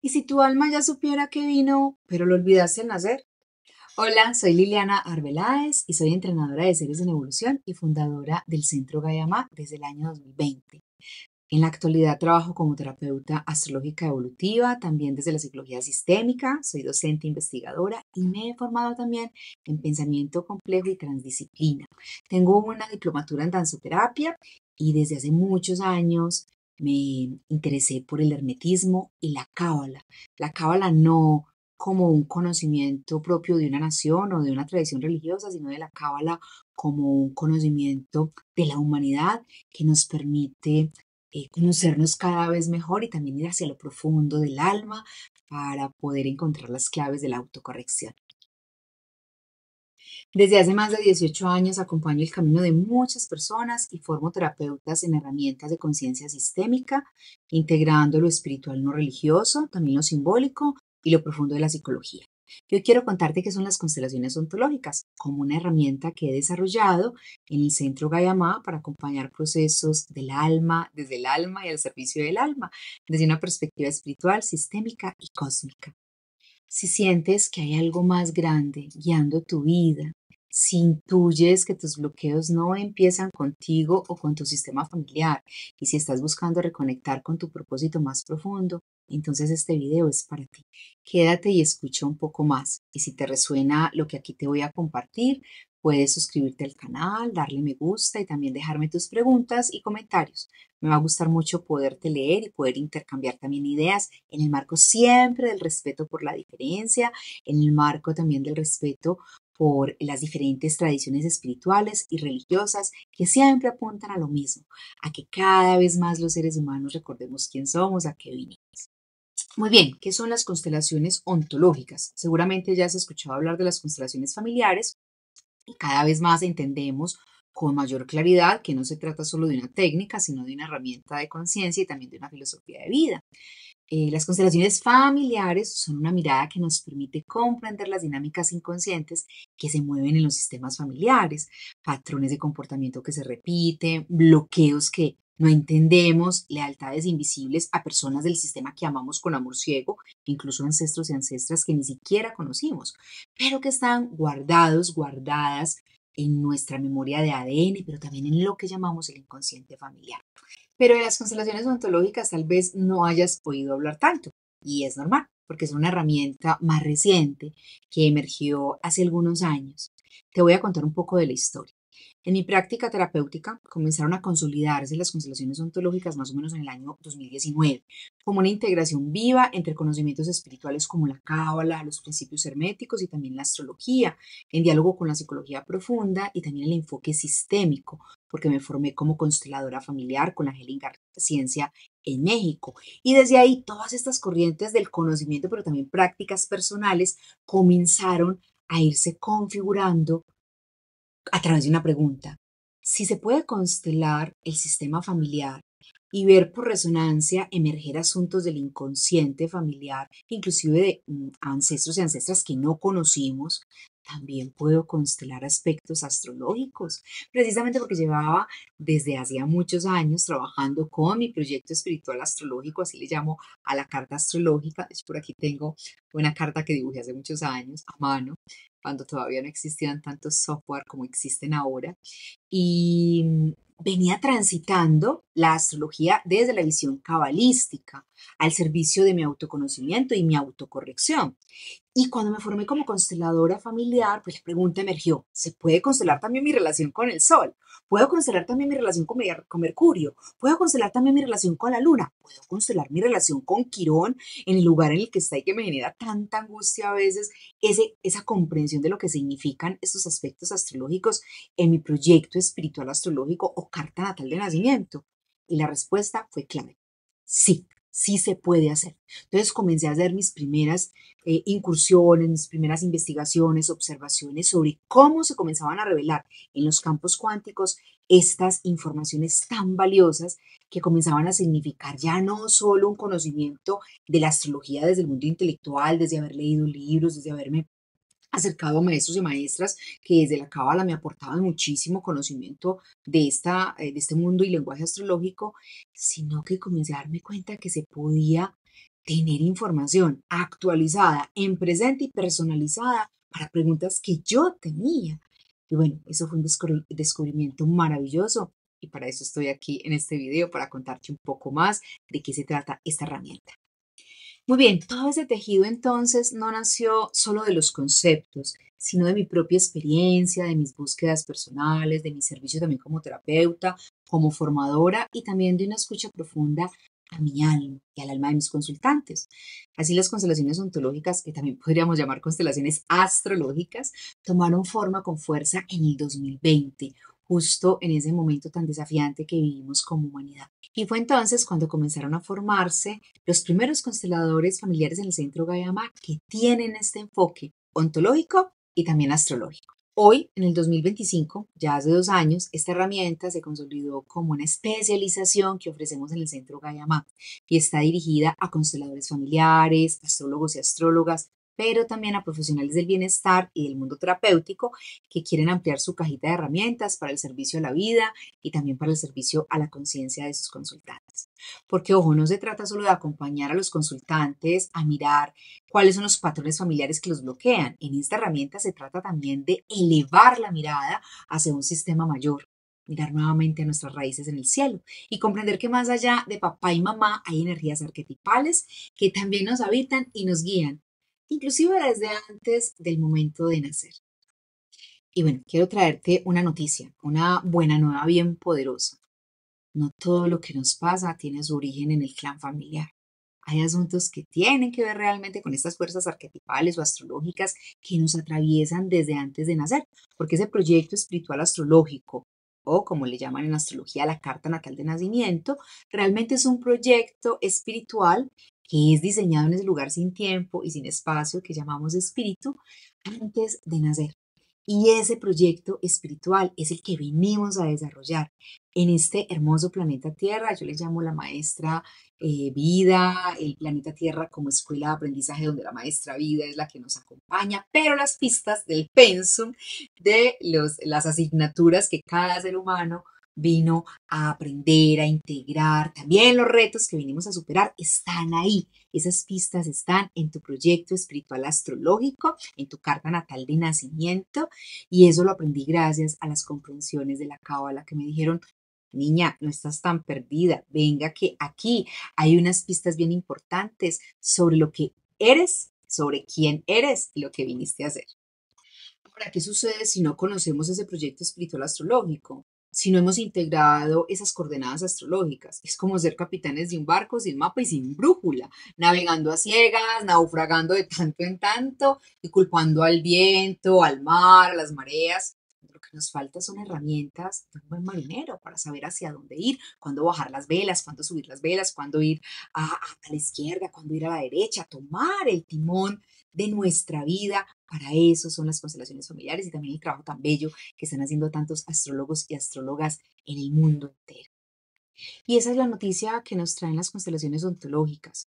¿Y si tu alma ya supiera que vino, pero lo olvidaste al nacer? Hola, soy Liliana Arbeláez y soy entrenadora de seres en evolución y fundadora del Centro Gayamá desde el año 2020. En la actualidad trabajo como terapeuta astrológica evolutiva, también desde la psicología sistémica, soy docente investigadora y me he formado también en pensamiento complejo y transdisciplina. Tengo una diplomatura en danzoterapia y desde hace muchos años me interesé por el hermetismo y la cábala. La cábala no como un conocimiento propio de una nación o de una tradición religiosa, sino de la cábala como un conocimiento de la humanidad que nos permite conocernos cada vez mejor y también ir hacia lo profundo del alma para poder encontrar las claves de la autocorrección. Desde hace más de 18 años acompaño el camino de muchas personas y formo terapeutas en herramientas de conciencia sistémica, integrando lo espiritual no religioso, también lo simbólico y lo profundo de la psicología. Yo quiero contarte qué son las constelaciones ontológicas, como una herramienta que he desarrollado en el Centro Gayamá para acompañar procesos del alma, desde el alma y al servicio del alma, desde una perspectiva espiritual, sistémica y cósmica. Si sientes que hay algo más grande guiando tu vida, si intuyes que tus bloqueos no empiezan contigo o con tu sistema familiar, y si estás buscando reconectar con tu propósito más profundo, entonces este video es para ti. Quédate y escucha un poco más. Y si te resuena lo que aquí te voy a compartir, puedes suscribirte al canal, darle me gusta y también dejarme tus preguntas y comentarios. Me va a gustar mucho poderte leer y poder intercambiar también ideas en el marco siempre del respeto por la diferencia, en el marco también del respeto por las diferentes tradiciones espirituales y religiosas que siempre apuntan a lo mismo, a que cada vez más los seres humanos recordemos quién somos, a qué vinimos. Muy bien, ¿qué son las constelaciones ontológicas? Seguramente ya has escuchado hablar de las constelaciones familiares y cada vez más entendemos con mayor claridad que no se trata solo de una técnica, sino de una herramienta de conciencia y también de una filosofía de vida. Las constelaciones familiares son una mirada que nos permite comprender las dinámicas inconscientes que se mueven en los sistemas familiares, patrones de comportamiento que se repiten, bloqueos que no entendemos, lealtades invisibles a personas del sistema que amamos con amor ciego, incluso ancestros y ancestras que ni siquiera conocimos, pero que están guardados, guardadas en nuestra memoria de ADN, pero también en lo que llamamos el inconsciente familiar. Pero de las constelaciones ontológicas tal vez no hayas oído hablar tanto, y es normal, porque es una herramienta más reciente que emergió hace algunos años. Te voy a contar un poco de la historia. En mi práctica terapéutica comenzaron a consolidarse las constelaciones ontológicas más o menos en el año 2019, como una integración viva entre conocimientos espirituales como la cábala, los principios herméticos y también la astrología, en diálogo con la psicología profunda y también el enfoque sistémico, porque me formé como consteladora familiar con la Helinger Ciencia en México. Y desde ahí todas estas corrientes del conocimiento, pero también prácticas personales, comenzaron a irse configurando a través de una pregunta. Si se puede constelar el sistema familiar y ver por resonancia emerger asuntos del inconsciente familiar, inclusive de ancestros y ancestras que no conocimos, también puedo constelar aspectos astrológicos, precisamente porque llevaba desde hacía muchos años trabajando con mi proyecto espiritual astrológico, así le llamo a la carta astrológica. De hecho, por aquí tengo una carta que dibujé hace muchos años a mano, cuando todavía no existían tantos software como existen ahora, y venía transitando la astrología desde la visión cabalística al servicio de mi autoconocimiento y mi autocorrección. Y cuando me formé como consteladora familiar, pues la pregunta emergió, ¿se puede constelar también mi relación con el Sol? ¿Puedo constelar también mi relación con Mercurio? ¿Puedo constelar también mi relación con la Luna? ¿Puedo constelar mi relación con Quirón en el lugar en el que está y que me genera tanta angustia a veces esa comprensión de lo que significan estos aspectos astrológicos en mi proyecto espiritual astrológico o carta natal de nacimiento? Y la respuesta fue clave. Sí, sí se puede hacer. Entonces comencé a hacer mis primeras incursiones, mis primeras investigaciones, observaciones sobre cómo se comenzaban a revelar en los campos cuánticos estas informaciones tan valiosas que comenzaban a significar ya no solo un conocimiento de la astrología desde el mundo intelectual, desde haber leído libros, desde haberme acercado a maestros y maestras que desde la cábala me aportaban muchísimo conocimiento de este mundo y lenguaje astrológico, sino que comencé a darme cuenta que se podía tener información actualizada, en presente y personalizada para preguntas que yo tenía. Y bueno, eso fue un descubrimiento maravilloso y para eso estoy aquí en este video, para contarte un poco más de qué se trata esta herramienta. Muy bien, todo ese tejido entonces no nació solo de los conceptos, sino de mi propia experiencia, de mis búsquedas personales, de mi servicio también como terapeuta, como formadora y también de una escucha profunda a mi alma y al alma de mis consultantes. Así las constelaciones ontológicas, que también podríamos llamar constelaciones astrológicas, tomaron forma con fuerza en el 2020, justo en ese momento tan desafiante que vivimos como humanidad. Y fue entonces cuando comenzaron a formarse los primeros consteladores familiares en el centro Gayama que tienen este enfoque ontológico y también astrológico. Hoy, en el 2025, ya hace 2 años, esta herramienta se consolidó como una especialización que ofrecemos en el Centro Gayama y está dirigida a consteladores familiares, astrólogos y astrólogas, pero también a profesionales del bienestar y del mundo terapéutico que quieren ampliar su cajita de herramientas para el servicio a la vida y también para el servicio a la conciencia de sus consultantes. Porque, ojo, no se trata solo de acompañar a los consultantes a mirar cuáles son los patrones familiares que los bloquean. En esta herramienta se trata también de elevar la mirada hacia un sistema mayor, mirar nuevamente a nuestras raíces en el cielo y comprender que más allá de papá y mamá hay energías arquetipales que también nos habitan y nos guían, inclusive desde antes del momento de nacer. Y bueno, quiero traerte una noticia, una buena nueva bien poderosa. No todo lo que nos pasa tiene su origen en el clan familiar. Hay asuntos que tienen que ver realmente con estas fuerzas arquetipales o astrológicas que nos atraviesan desde antes de nacer, porque ese proyecto espiritual astrológico, o como le llaman en astrología la carta natal de nacimiento, realmente es un proyecto espiritual que es diseñado en ese lugar sin tiempo y sin espacio que llamamos espíritu antes de nacer. Y ese proyecto espiritual es el que venimos a desarrollar en este hermoso planeta Tierra. Yo le llamo la maestra vida, el planeta Tierra como escuela de aprendizaje donde la maestra vida es la que nos acompaña, pero las pistas del pensum de las asignaturas que cada ser humano vino a aprender, a integrar, también los retos que vinimos a superar están ahí. Esas pistas están en tu proyecto espiritual astrológico, en tu carta natal de nacimiento, y eso lo aprendí gracias a las comprensiones de la cábala que me dijeron: niña, no estás tan perdida, venga que aquí hay unas pistas bien importantes sobre lo que eres, sobre quién eres y lo que viniste a hacer. Ahora, ¿qué sucede si no conocemos ese proyecto espiritual astrológico? Si no hemos integrado esas coordenadas astrológicas, es como ser capitanes de un barco sin mapa y sin brújula, navegando a ciegas, naufragando de tanto en tanto y culpando al viento, al mar, a las mareas. Lo que nos falta son herramientas de un buen marinero para saber hacia dónde ir, cuándo bajar las velas, cuándo subir las velas, cuándo ir a la izquierda, cuándo ir a la derecha, tomar el timón de nuestra vida. Para eso son las constelaciones familiares y también el trabajo tan bello que están haciendo tantos astrólogos y astrólogas en el mundo entero. Y esa es la noticia que nos traen las constelaciones ontológicas.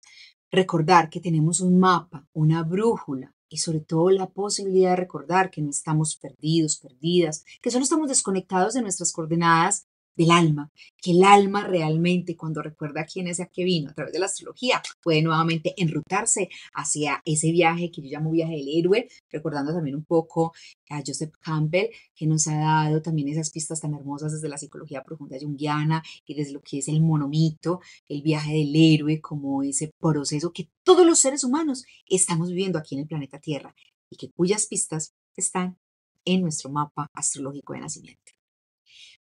Recordar que tenemos un mapa, una brújula y sobre todo la posibilidad de recordar que no estamos perdidos, perdidas, que solo estamos desconectados de nuestras coordenadas del alma, que el alma realmente cuando recuerda quién es y a qué vino a través de la astrología puede nuevamente enrutarse hacia ese viaje que yo llamo viaje del héroe, recordando también un poco a Joseph Campbell, que nos ha dado también esas pistas tan hermosas desde la psicología profunda junguiana y desde lo que es el monomito, el viaje del héroe, como ese proceso que todos los seres humanos estamos viviendo aquí en el planeta Tierra y que cuyas pistas están en nuestro mapa astrológico de nacimiento.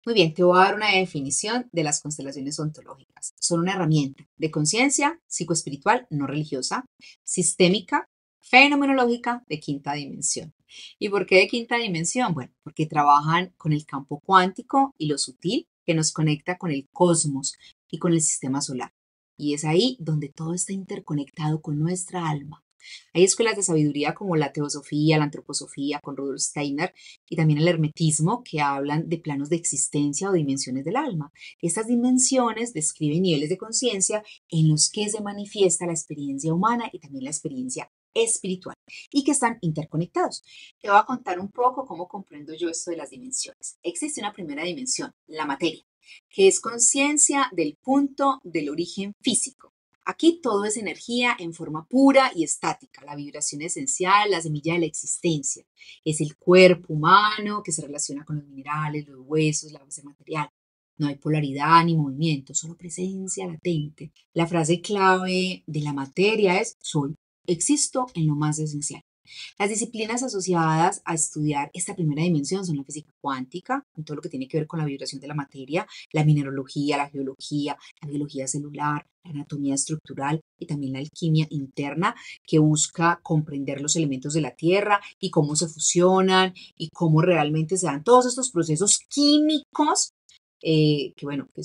Muy bien, te voy a dar una definición de las constelaciones ontológicas. Son una herramienta de conciencia psicoespiritual no religiosa, sistémica, fenomenológica de quinta dimensión. ¿Y por qué de quinta dimensión? Bueno, porque trabajan con el campo cuántico y lo sutil que nos conecta con el cosmos y con el sistema solar. Y es ahí donde todo está interconectado con nuestra alma. Hay escuelas de sabiduría como la teosofía, la antroposofía con Rudolf Steiner y también el hermetismo que hablan de planos de existencia o dimensiones del alma. Estas dimensiones describen niveles de conciencia en los que se manifiesta la experiencia humana y también la experiencia espiritual y que están interconectados. Te voy a contar un poco cómo comprendo yo esto de las dimensiones. Existe una primera dimensión, la materia, que es conciencia del punto del origen físico. Aquí todo es energía en forma pura y estática, la vibración esencial, la semilla de la existencia. Es el cuerpo humano que se relaciona con los minerales, los huesos, la base material. No hay polaridad ni movimiento, solo presencia latente. La frase clave de la materia es soy, existo en lo más esencial. Las disciplinas asociadas a estudiar esta primera dimensión son la física cuántica, en todo lo que tiene que ver con la vibración de la materia, la mineralogía, la biología celular, la anatomía estructural y también la alquimia interna, que busca comprender los elementos de la Tierra y cómo se fusionan y cómo realmente se dan todos estos procesos químicos que bueno, que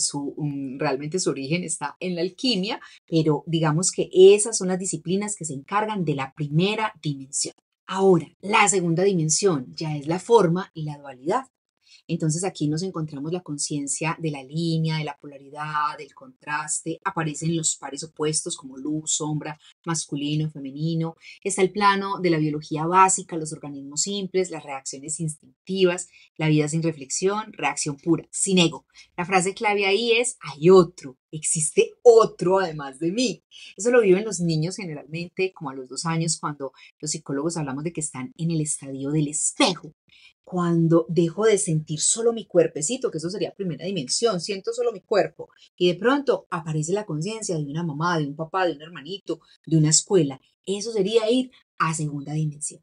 realmente su origen está en la alquimia, pero digamos que esas son las disciplinas que se encargan de la primera dimensión. Ahora, la segunda dimensión ya es la forma y la dualidad. Entonces aquí nos encontramos la conciencia de la línea, de la polaridad, del contraste, aparecen los pares opuestos como luz, sombra, masculino, femenino, está el plano de la biología básica, los organismos simples, las reacciones instintivas, la vida sin reflexión, reacción pura, sin ego. La frase clave ahí es, hay otro, existe otro además de mí. Eso lo viven los niños generalmente como a los 2 años cuando los psicólogos hablamos de que están en el estadio del espejo cuando dejo de sentir solo mi cuerpecito, que eso sería primera dimensión, siento solo mi cuerpo, y de pronto aparece la conciencia de una mamá, de un papá, de un hermanito, de una escuela. Eso sería ir a segunda dimensión.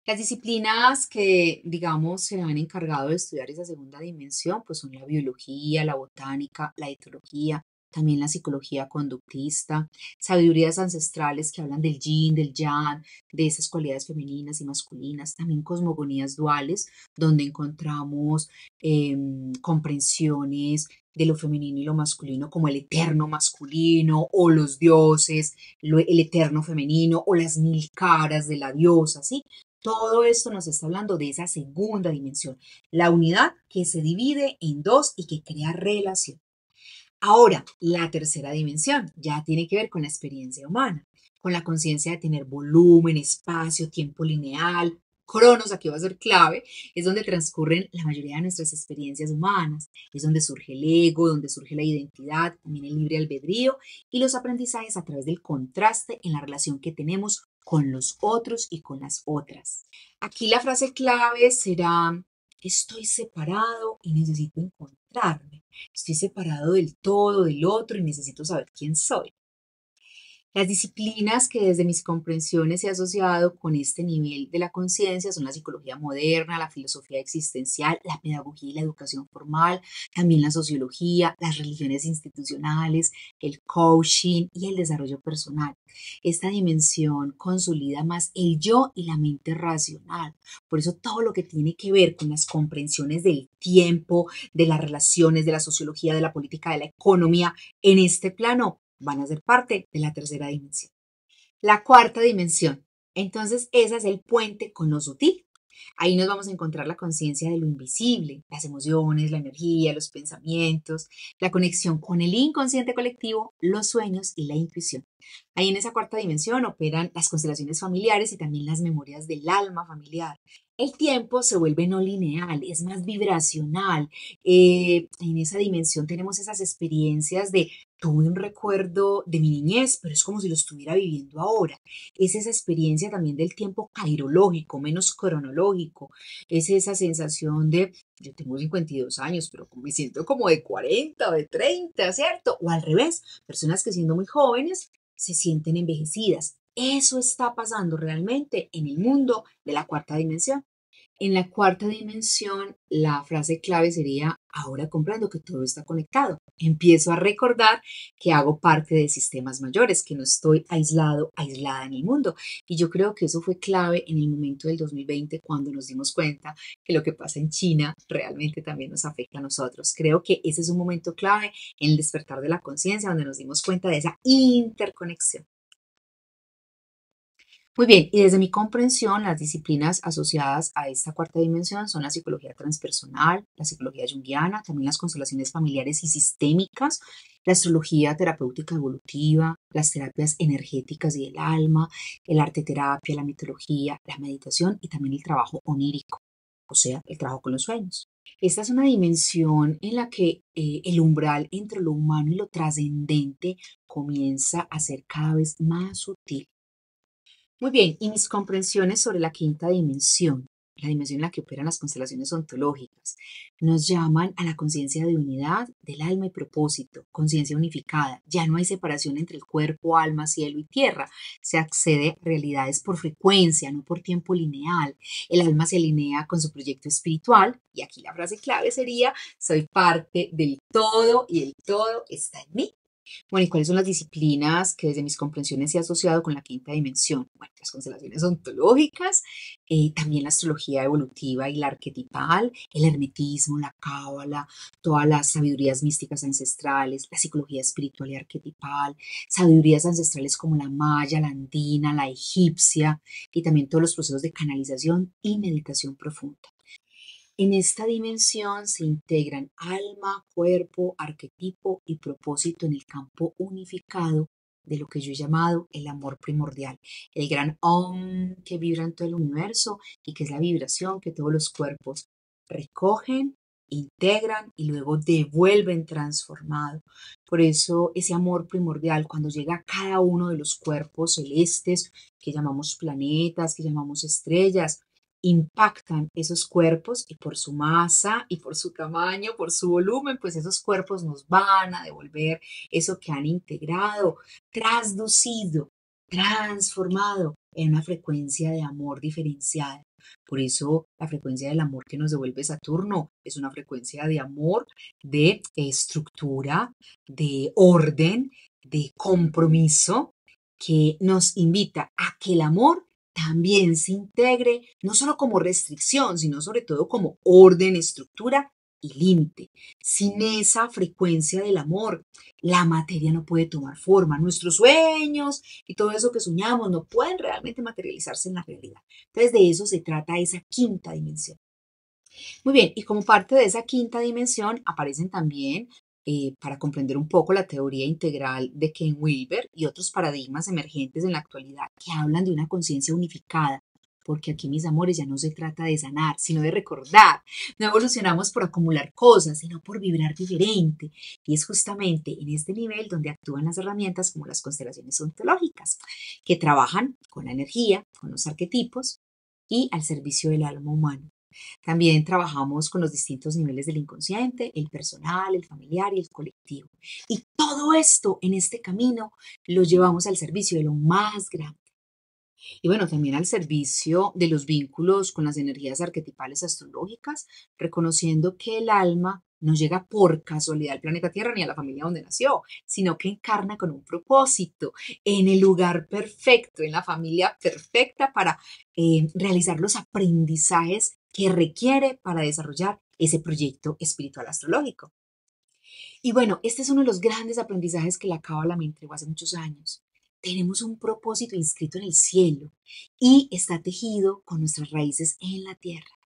Las disciplinas que, digamos, se han encargado de estudiar esa segunda dimensión, pues son la biología, la botánica, la etología, también la psicología conductista, sabidurías ancestrales que hablan del yin, del yang, de esas cualidades femeninas y masculinas, también cosmogonías duales, donde encontramos comprensiones de lo femenino y lo masculino como el eterno masculino o los dioses, el eterno femenino o las 1000 caras de la diosa, ¿sí? Todo esto nos está hablando de esa segunda dimensión, la unidad que se divide en dos y que crea relación. Ahora, la tercera dimensión ya tiene que ver con la experiencia humana, con la conciencia de tener volumen, espacio, tiempo lineal. Cronos, aquí va a ser clave, es donde transcurren la mayoría de nuestras experiencias humanas, es donde surge el ego, donde surge la identidad, también el libre albedrío y los aprendizajes a través del contraste en la relación que tenemos con los otros y con las otras. Aquí la frase clave será, estoy separado y necesito encontrarme. Estoy separado del todo, del otro y necesito saber quién soy. Las disciplinas que desde mis comprensiones he asociado con este nivel de la conciencia son la psicología moderna, la filosofía existencial, la pedagogía y la educación formal, también la sociología, las religiones institucionales, el coaching y el desarrollo personal. Esta dimensión consolida más el yo y la mente racional. Por eso todo lo que tiene que ver con las comprensiones del tiempo, de las relaciones, de la sociología, de la política, de la economía, en este plano van a ser parte de la tercera dimensión. La cuarta dimensión. Entonces, ese es el puente con lo sutil. Ahí nos vamos a encontrar la conciencia de lo invisible, las emociones, la energía, los pensamientos, la conexión con el inconsciente colectivo, los sueños y la intuición. Ahí en esa cuarta dimensión operan las constelaciones familiares y también las memorias del alma familiar. El tiempo se vuelve no lineal, es más vibracional. En esa dimensión tenemos esas experiencias de tuve un recuerdo de mi niñez, pero es como si lo estuviera viviendo ahora. Es esa experiencia también del tiempo cairológico, menos cronológico. Es esa sensación de, yo tengo 52 años, pero me siento como de 40 o de 30, ¿cierto? O al revés, personas que siendo muy jóvenes se sienten envejecidas. Eso está pasando realmente en el mundo de la cuarta dimensión. En la cuarta dimensión, la frase clave sería, ahora comprendo que todo está conectado. Empiezo a recordar que hago parte de sistemas mayores, que no estoy aislado, aislada en el mundo. Y yo creo que eso fue clave en el momento del 2020 cuando nos dimos cuenta que lo que pasa en China realmente también nos afecta a nosotros. Creo que ese es un momento clave en el despertar de la conciencia donde nos dimos cuenta de esa interconexión. Muy bien, y desde mi comprensión, las disciplinas asociadas a esta cuarta dimensión son la psicología transpersonal, la psicología junguiana, también las constelaciones familiares y sistémicas, la astrología terapéutica evolutiva, las terapias energéticas y del alma, el arte terapia, la mitología, la meditación y también el trabajo onírico, o sea, el trabajo con los sueños. Esta es una dimensión en la que el umbral entre lo humano y lo trascendente comienza a ser cada vez más sutil. Muy bien, y mis comprensiones sobre la quinta dimensión, la dimensión en la que operan las constelaciones ontológicas, nos llaman a la conciencia de unidad del alma y propósito, conciencia unificada. Ya no hay separación entre el cuerpo, alma, cielo y tierra. Se accede a realidades por frecuencia, no por tiempo lineal. El alma se alinea con su proyecto espiritual y aquí la frase clave sería, soy parte del todo y el todo está en mí. Bueno, ¿y cuáles son las disciplinas que desde mis comprensiones se ha asociado con la quinta dimensión? Bueno, las constelaciones ontológicas, también la astrología evolutiva y la arquetipal, el hermetismo, la cábala, todas las sabidurías místicas ancestrales, la psicología espiritual y arquetipal, sabidurías ancestrales como la maya, la andina, la egipcia y también todos los procesos de canalización y meditación profunda. En esta dimensión se integran alma, cuerpo, arquetipo y propósito en el campo unificado de lo que yo he llamado el amor primordial, el gran Om que vibra en todo el universo y que es la vibración que todos los cuerpos recogen, integran y luego devuelven transformado. Por eso ese amor primordial, cuando llega a cada uno de los cuerpos celestes que llamamos planetas, que llamamos estrellas, impactan esos cuerpos y por su masa y por su tamaño, por su volumen, pues esos cuerpos nos van a devolver eso que han integrado, transducido, transformado en una frecuencia de amor diferenciada. Por eso la frecuencia del amor que nos devuelve Saturno es una frecuencia de amor, de estructura, de orden, de compromiso, que nos invita a que el amor también se integre no solo como restricción, sino sobre todo como orden, estructura y límite. Sin esa frecuencia del amor, la materia no puede tomar forma. Nuestros sueños y todo eso que soñamos no pueden realmente materializarse en la realidad. Entonces de eso se trata esa quinta dimensión. Muy bien, y como parte de esa quinta dimensión aparecen también, para comprender un poco la teoría integral de Ken Wilber y otros paradigmas emergentes en la actualidad que hablan de una conciencia unificada, porque aquí, mis amores, ya no se trata de sanar, sino de recordar. No evolucionamos por acumular cosas, sino por vibrar diferente. Y es justamente en este nivel donde actúan las herramientas como las constelaciones ontológicas, que trabajan con la energía, con los arquetipos y al servicio del alma humana. También trabajamos con los distintos niveles del inconsciente, el personal, el familiar y el colectivo. Y todo esto en este camino lo llevamos al servicio de lo más grande. Y bueno, también al servicio de los vínculos con las energías arquetipales astrológicas, reconociendo que el alma no llega por casualidad al planeta Tierra ni a la familia donde nació, sino que encarna con un propósito, en el lugar perfecto, en la familia perfecta para realizar los aprendizajes que requiere para desarrollar ese proyecto espiritual astrológico. Y bueno, este es uno de los grandes aprendizajes que la Cábala me entregó hace muchos años. Tenemos un propósito inscrito en el cielo y está tejido con nuestras raíces en la tierra.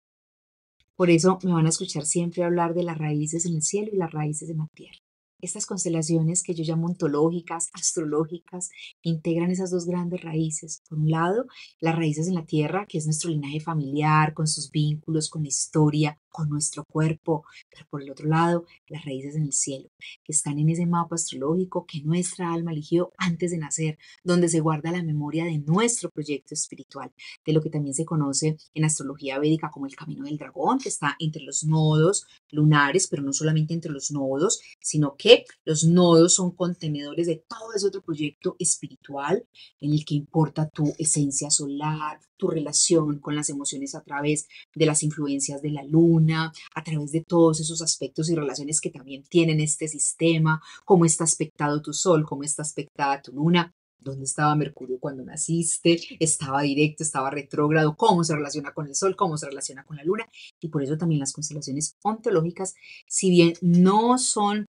Por eso me van a escuchar siempre hablar de las raíces en el cielo y las raíces en la tierra. Estas constelaciones que yo llamo ontológicas, astrológicas, integran esas dos grandes raíces. Por un lado, las raíces en la tierra, que es nuestro linaje familiar, con sus vínculos, con la historia, con nuestro cuerpo. Pero por el otro lado, las raíces en el cielo, que están en ese mapa astrológico que nuestra alma eligió antes de nacer, donde se guarda la memoria de nuestro proyecto espiritual, de lo que también se conoce en astrología védica como el camino del dragón, que está entre los nodos lunares, pero no solamente entre los nodos, sino que los nodos son contenedores de todo ese otro proyecto espiritual en el que importa tu esencia solar, tu relación con las emociones a través de las influencias de la luna, a través de todos esos aspectos y relaciones que también tienen este sistema, cómo está aspectado tu sol, cómo está aspectada tu luna. ¿Dónde estaba Mercurio cuando naciste? ¿Estaba directo? ¿Estaba retrógrado? ¿Cómo se relaciona con el Sol? ¿Cómo se relaciona con la Luna? Y por eso también las constelaciones ontológicas, si bien no son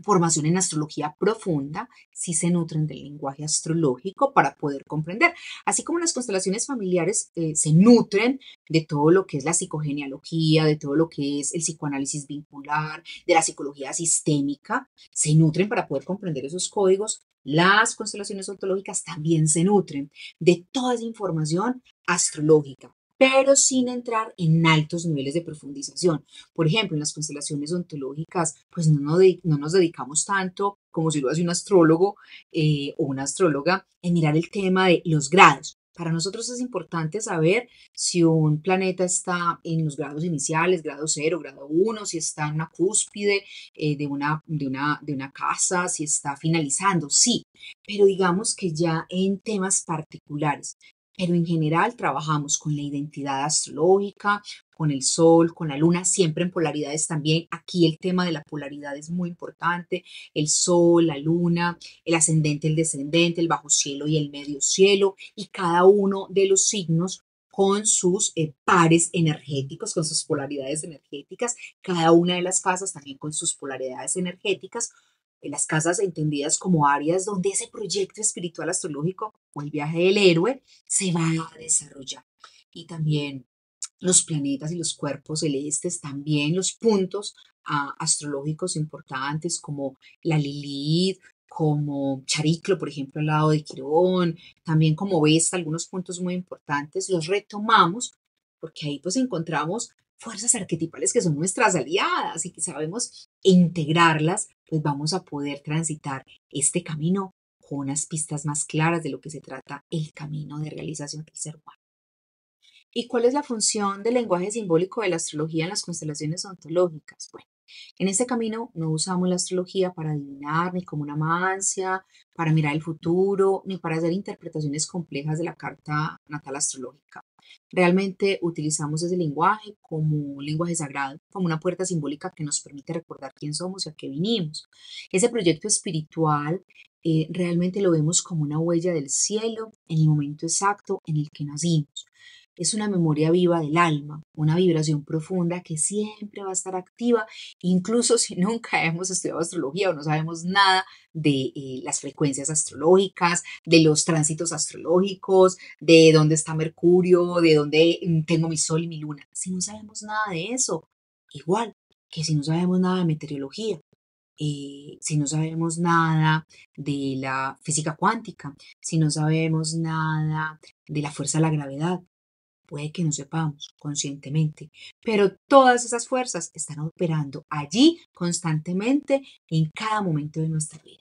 formación en astrología profunda, sí se nutren del lenguaje astrológico para poder comprender. Así como las constelaciones familiares se nutren de todo lo que es la psicogenealogía, de todo lo que es el psicoanálisis vincular, de la psicología sistémica, se nutren para poder comprender esos códigos. Las constelaciones ontológicas también se nutren de toda esa información astrológica pero sin entrar en altos niveles de profundización. Por ejemplo, en las constelaciones ontológicas, pues no nos dedicamos tanto, como si lo hace un astrólogo o una astróloga, en mirar el tema de los grados. Para nosotros es importante saber si un planeta está en los grados iniciales, grado 0, grado 1, si está en una cúspide de una casa, si está finalizando, sí, pero digamos que ya en temas particulares. Pero en general trabajamos con la identidad astrológica, con el sol, con la luna, siempre en polaridades también. Aquí el tema de la polaridad es muy importante. El sol, la luna, el ascendente, el descendente, el bajo cielo y el medio cielo, y cada uno de los signos con sus pares energéticos, con sus polaridades energéticas, cada una de las casas también con sus polaridades energéticas, las casas entendidas como áreas donde ese proyecto espiritual astrológico o el viaje del héroe se va a desarrollar. Y también los planetas y los cuerpos celestes, también los puntos astrológicos importantes como la Lilith, como Chariclo, por ejemplo, al lado de Quirón, también como Vesta, algunos puntos muy importantes, los retomamos porque ahí pues encontramos fuerzas arquetipales que son nuestras aliadas y que sabemos integrarlas, pues vamos a poder transitar este camino con unas pistas más claras de lo que se trata el camino de realización del ser humano. ¿Y cuál es la función del lenguaje simbólico de la astrología en las constelaciones ontológicas? Bueno, en este camino no usamos la astrología para adivinar, ni como una mancia, para mirar el futuro, ni para hacer interpretaciones complejas de la carta natal astrológica. Realmente utilizamos ese lenguaje como un lenguaje sagrado, como una puerta simbólica que nos permite recordar quién somos y a qué vinimos. Ese proyecto espiritual realmente lo vemos como una huella del cielo en el momento exacto en el que nacimos. Es una memoria viva del alma, una vibración profunda que siempre va a estar activa, incluso si nunca hemos estudiado astrología o no sabemos nada de las frecuencias astrológicas, de los tránsitos astrológicos, de dónde está Mercurio, de dónde tengo mi sol y mi luna. Si no sabemos nada de eso, igual que si no sabemos nada de meteorología, si no sabemos nada de la física cuántica, si no sabemos nada de la fuerza de la gravedad, puede que no sepamos conscientemente, pero todas esas fuerzas están operando allí constantemente en cada momento de nuestra vida.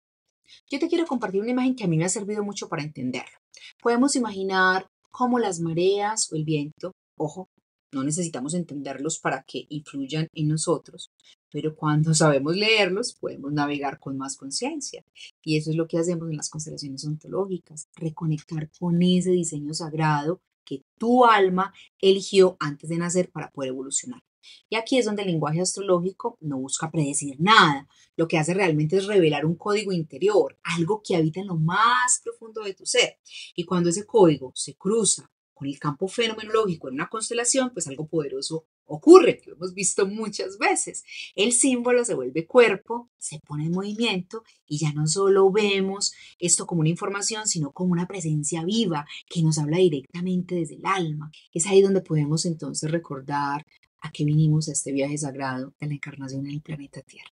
Yo te quiero compartir una imagen que a mí me ha servido mucho para entenderlo. Podemos imaginar cómo las mareas o el viento, ojo, no necesitamos entenderlos para que influyan en nosotros, pero cuando sabemos leerlos podemos navegar con más conciencia. Y eso es lo que hacemos en las constelaciones ontológicas, reconectar con ese diseño sagrado que tu alma eligió antes de nacer para poder evolucionar. Y aquí es donde el lenguaje astrológico no busca predecir nada, lo que hace realmente es revelar un código interior, algo que habita en lo más profundo de tu ser. Y cuando ese código se cruza con el campo fenomenológico en una constelación, pues algo poderoso ocurre, que lo hemos visto muchas veces. El símbolo se vuelve cuerpo, se pone en movimiento y ya no solo vemos esto como una información, sino como una presencia viva que nos habla directamente desde el alma. Es ahí donde podemos entonces recordar a qué vinimos a este viaje sagrado de la encarnación en el planeta Tierra.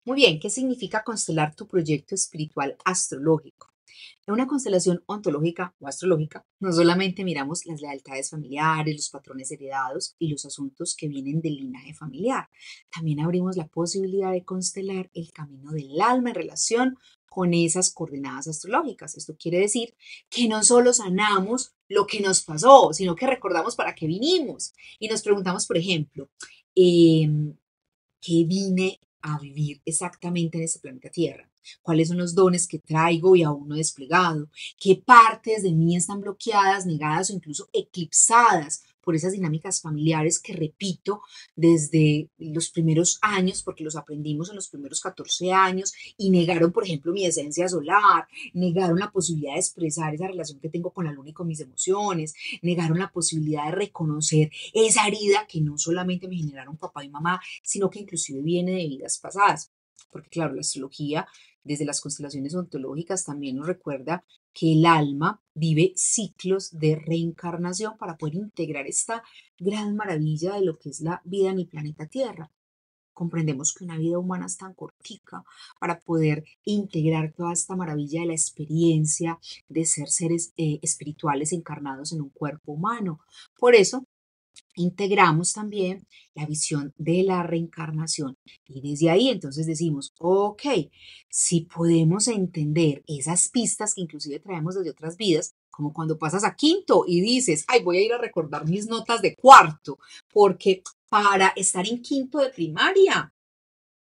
Muy bien, ¿qué significa constelar tu proyecto espiritual astrológico? En una constelación ontológica o astrológica, no solamente miramos las lealtades familiares, los patrones heredados y los asuntos que vienen del linaje familiar, también abrimos la posibilidad de constelar el camino del alma en relación con esas coordenadas astrológicas. Esto quiere decir que no solo sanamos lo que nos pasó, sino que recordamos para qué vinimos y nos preguntamos, por ejemplo, ¿qué vine a vivir exactamente en este planeta Tierra? ¿Cuáles son los dones que traigo y aún no he desplegado? ¿Qué partes de mí están bloqueadas, negadas o incluso eclipsadas por esas dinámicas familiares que repito desde los primeros años, porque los aprendimos en los primeros 14 años y negaron, por ejemplo, mi esencia solar, negaron la posibilidad de expresar esa relación que tengo con la luna y con mis emociones, negaron la posibilidad de reconocer esa herida que no solamente me generaron papá y mamá, sino que inclusive viene de vidas pasadas. Porque claro, la astrología desde las constelaciones ontológicas también nos recuerda que el alma vive ciclos de reencarnación para poder integrar esta gran maravilla de lo que es la vida en el planeta Tierra. comprendemos que una vida humana es tan cortica para poder integrar toda esta maravilla de la experiencia de ser seres espirituales encarnados en un cuerpo humano. Por eso, integramos también la visión de la reencarnación. Y desde ahí entonces decimos, ok, si podemos entender esas pistas que inclusive traemos desde otras vidas, como cuando pasas a quinto y dices, ay, voy a ir a recordar mis notas de cuarto, porque para estar en quinto de primaria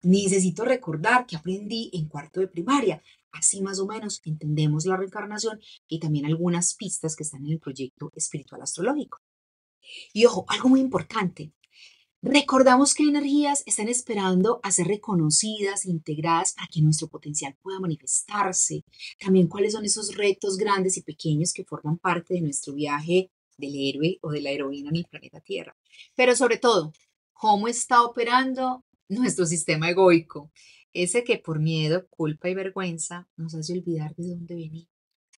necesito recordar que aprendí en cuarto de primaria. Así más o menos entendemos la reencarnación y también algunas pistas que están en el proyecto espiritual astrológico. Y ojo, algo muy importante. Recordamos qué energías están esperando a ser reconocidas, integradas para que nuestro potencial pueda manifestarse. También cuáles son esos retos grandes y pequeños que forman parte de nuestro viaje del héroe o de la heroína en el planeta Tierra. Pero sobre todo, cómo está operando nuestro sistema egoico. Ese que por miedo, culpa y vergüenza nos hace olvidar de dónde venimos.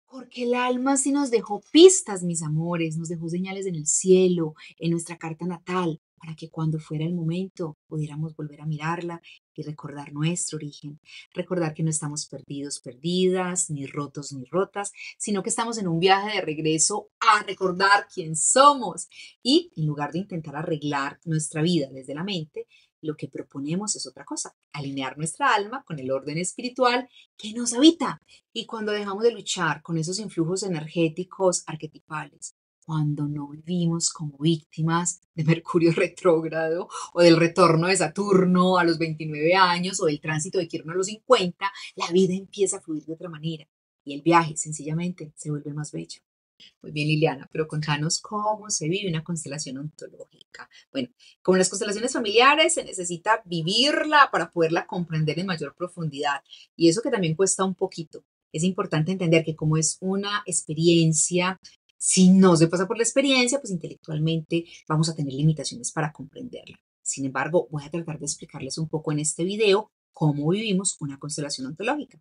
Porque el alma sí nos dejó pistas, mis amores, nos dejó señales en el cielo, en nuestra carta natal, para que cuando fuera el momento pudiéramos volver a mirarla y recordar nuestro origen. Recordar que no estamos perdidos, perdidas, ni rotos, ni rotas, sino que estamos en un viaje de regreso a recordar quién somos. Y en lugar de intentar arreglar nuestra vida desde la mente, lo que proponemos es otra cosa, alinear nuestra alma con el orden espiritual que nos habita. Y cuando dejamos de luchar con esos influjos energéticos arquetipales, cuando no vivimos como víctimas de Mercurio retrógrado o del retorno de Saturno a los 29 años o del tránsito de Quirón a los 50, la vida empieza a fluir de otra manera y el viaje sencillamente se vuelve más bello. Muy bien, Liliana, pero contanos cómo se vive una constelación ontológica. Bueno, como las constelaciones familiares, se necesita vivirla para poderla comprender en mayor profundidad. Y eso que también cuesta un poquito. Es importante entender que como es una experiencia, si no se pasa por la experiencia, pues intelectualmente vamos a tener limitaciones para comprenderla. Sin embargo, voy a tratar de explicarles un poco en este video cómo vivimos una constelación ontológica.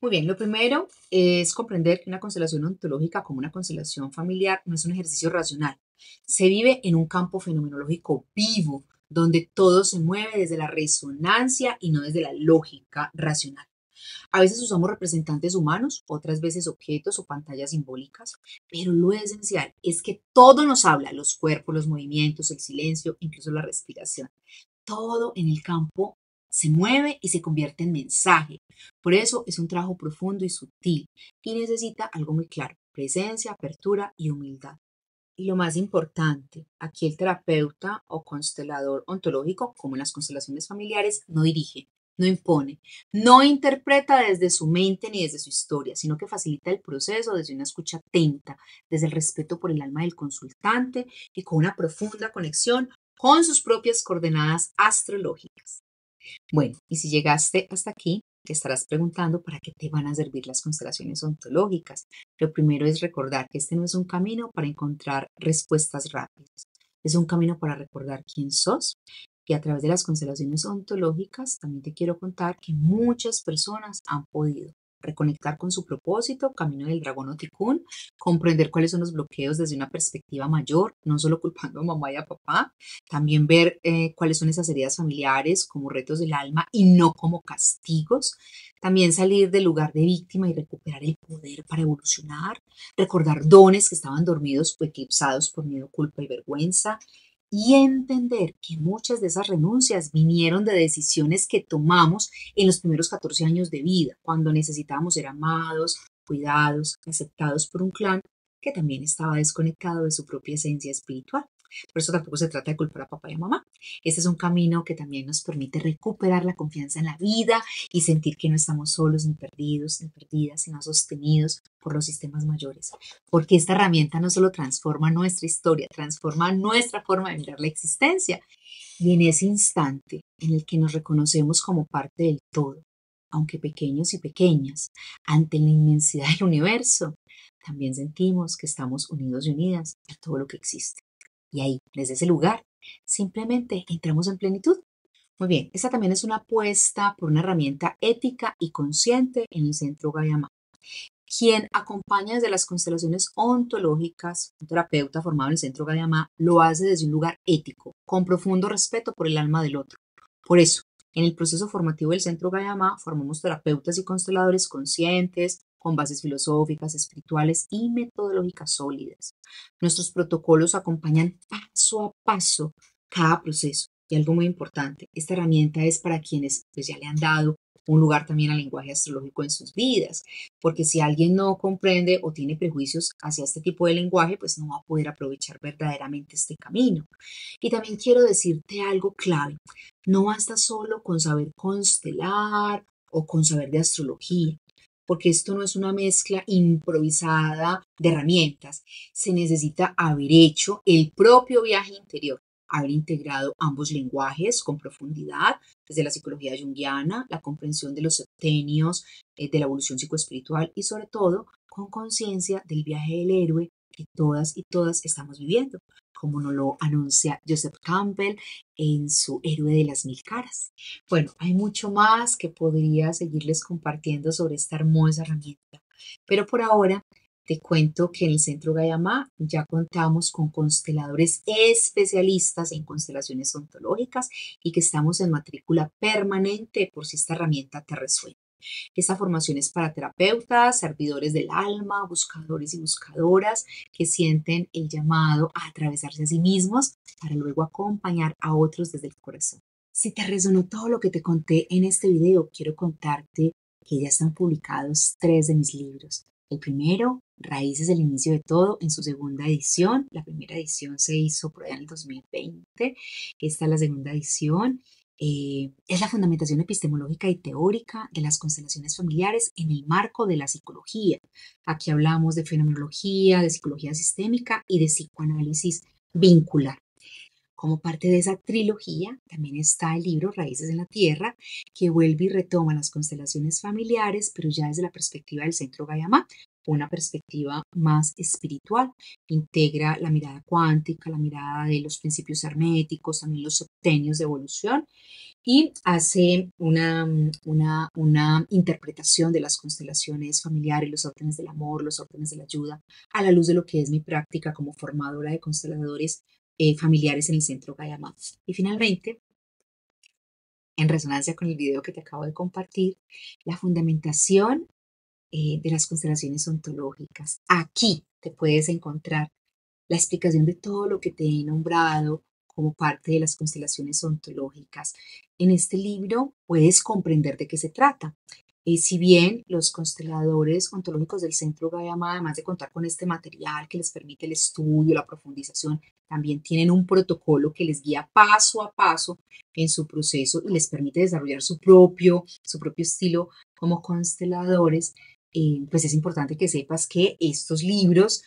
Muy bien, lo primero es comprender que una constelación ontológica como una constelación familiar no es un ejercicio racional. Se vive en un campo fenomenológico vivo, donde todo se mueve desde la resonancia y no desde la lógica racional. A veces usamos representantes humanos, otras veces objetos o pantallas simbólicas, pero lo esencial es que todo nos habla, los cuerpos, los movimientos, el silencio, incluso la respiración. Todo en el campo se mueve y se convierte en mensaje. Por eso es un trabajo profundo y sutil y necesita algo muy claro, presencia, apertura y humildad. Y lo más importante, aquí el terapeuta o constelador ontológico, como en las constelaciones familiares, no dirige, no impone, no interpreta desde su mente ni desde su historia, sino que facilita el proceso desde una escucha atenta, desde el respeto por el alma del consultante y con una profunda conexión con sus propias coordenadas astrológicas. Bueno, y si llegaste hasta aquí, te estarás preguntando para qué te van a servir las constelaciones ontológicas. Lo primero es recordar que este no es un camino para encontrar respuestas rápidas. Es un camino para recordar quién sos. Y a través de las constelaciones ontológicas también te quiero contar que muchas personas han podido reconectar con su propósito, camino del dragón o ticún, comprender cuáles son los bloqueos desde una perspectiva mayor, no solo culpando a mamá y a papá, también ver cuáles son esas heridas familiares como retos del alma y no como castigos, también salir del lugar de víctima y recuperar el poder para evolucionar, recordar dones que estaban dormidos o eclipsados por miedo, culpa y vergüenza, y entender que muchas de esas renuncias vinieron de decisiones que tomamos en los primeros 14 años de vida, cuando necesitábamos ser amados, cuidados, aceptados por un clan que también estaba desconectado de su propia esencia espiritual. Por eso tampoco se trata de culpar a papá y a mamá. Este es un camino que también nos permite recuperar la confianza en la vida y sentir que no estamos solos, ni perdidos, ni perdidas, sino sostenidos por los sistemas mayores. Porque esta herramienta no solo transforma nuestra historia, transforma nuestra forma de mirar la existencia. Y en ese instante en el que nos reconocemos como parte del todo, aunque pequeños y pequeñas, ante la inmensidad del universo, también sentimos que estamos unidos y unidas a todo lo que existe. Y ahí, desde ese lugar, simplemente entramos en plenitud. Muy bien, esta también es una apuesta por una herramienta ética y consciente en el Centro Gayama. Quien acompaña desde las constelaciones ontológicas, un terapeuta formado en el Centro Gayama, lo hace desde un lugar ético, con profundo respeto por el alma del otro. Por eso, En el proceso formativo del Centro Gayamá formamos terapeutas y consteladores conscientes, con bases filosóficas, espirituales y metodológicas sólidas. Nuestros protocolos acompañan paso a paso cada proceso. Y algo muy importante, esta herramienta es para quienes pues, ya le han dado un lugar también al lenguaje astrológico en sus vidas, porque si alguien no comprende o tiene prejuicios hacia este tipo de lenguaje, pues no va a poder aprovechar verdaderamente este camino. Y también quiero decirte algo clave, no basta solo con saber constelar o con saber de astrología, porque esto no es una mezcla improvisada de herramientas, se necesita haber hecho el propio viaje interior, haber integrado ambos lenguajes con profundidad, desde la psicología junguiana, la comprensión de los septenios, de la evolución psicoespiritual y sobre todo con conciencia del viaje del héroe que todas y todas estamos viviendo, como nos lo anuncia Joseph Campbell en su Héroe de las Mil Caras. Bueno, hay mucho más que podría seguirles compartiendo sobre esta hermosa herramienta, pero por ahora te cuento que en el Centro Gayamá ya contamos con consteladores especialistas en constelaciones ontológicas y que estamos en matrícula permanente por si esta herramienta te resuena. Esta formación es para terapeutas, servidores del alma, buscadores y buscadoras que sienten el llamado a atravesarse a sí mismos para luego acompañar a otros desde el corazón. Si te resonó todo lo que te conté en este video, quiero contarte que ya están publicados 3 de mis libros. El primero, Raíces del Inicio de Todo, en su segunda edición. La primera edición se hizo por allá en el 2020. Esta es la segunda edición. Es la fundamentación epistemológica y teórica de las constelaciones familiares en el marco de la psicología. Aquí hablamos de fenomenología, de psicología sistémica y de psicoanálisis vincular. Como parte de esa trilogía, también está el libro Raíces en la Tierra, que vuelve y retoma las constelaciones familiares, pero ya desde la perspectiva del Centro Gayamá, una perspectiva más espiritual. Integra la mirada cuántica, la mirada de los principios herméticos, también los septenios de evolución, y hace una interpretación de las constelaciones familiares, los órdenes del amor, los órdenes de la ayuda, a la luz de lo que es mi práctica como formadora de consteladores familiares en el Centro Gayamá. Y finalmente, en resonancia con el video que te acabo de compartir, la fundamentación de las constelaciones ontológicas. Aquí te puedes encontrar la explicación de todo lo que te he nombrado como parte de las constelaciones ontológicas. En este libro puedes comprender de qué se trata. Si bien los consteladores ontológicos del Centro Gayamá, además de contar con este material que les permite el estudio, la profundización, también tienen un protocolo que les guía paso a paso en su proceso y les permite desarrollar su propio estilo como consteladores. Pues es importante que sepas que estos libros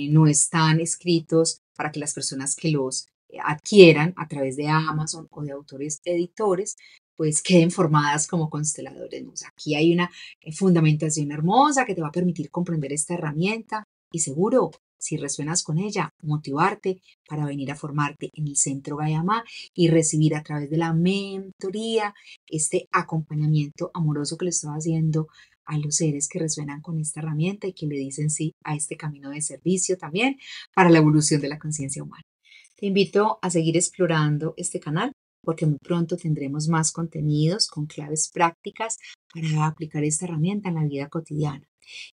no están escritos para que las personas que los adquieran a través de Amazon o de autores editores, pues queden formadas como consteladores. ¿No? O sea, aquí hay una fundamentación hermosa que te va a permitir comprender esta herramienta y seguro, si resuenas con ella, motivarte para venir a formarte en el Centro Gayamá y recibir a través de la mentoría este acompañamiento amoroso que le estoy haciendo a los seres que resuenan con esta herramienta y que le dicen sí a este camino de servicio también para la evolución de la conciencia humana. Te invito a seguir explorando este canal porque muy pronto tendremos más contenidos con claves prácticas para aplicar esta herramienta en la vida cotidiana.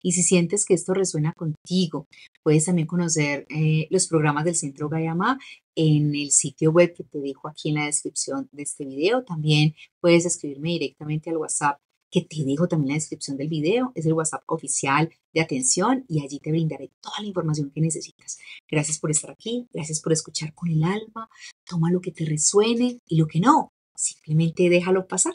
Y si sientes que esto resuena contigo, puedes también conocer los programas del Centro Gayamá en el sitio web que te dejo aquí en la descripción de este video. También puedes escribirme directamente al WhatsApp que te dejo también en la descripción del video. Es el WhatsApp oficial de atención y allí te brindaré toda la información que necesitas. Gracias por estar aquí, gracias por escuchar con el alma. Toma lo que te resuene y lo que no, simplemente déjalo pasar.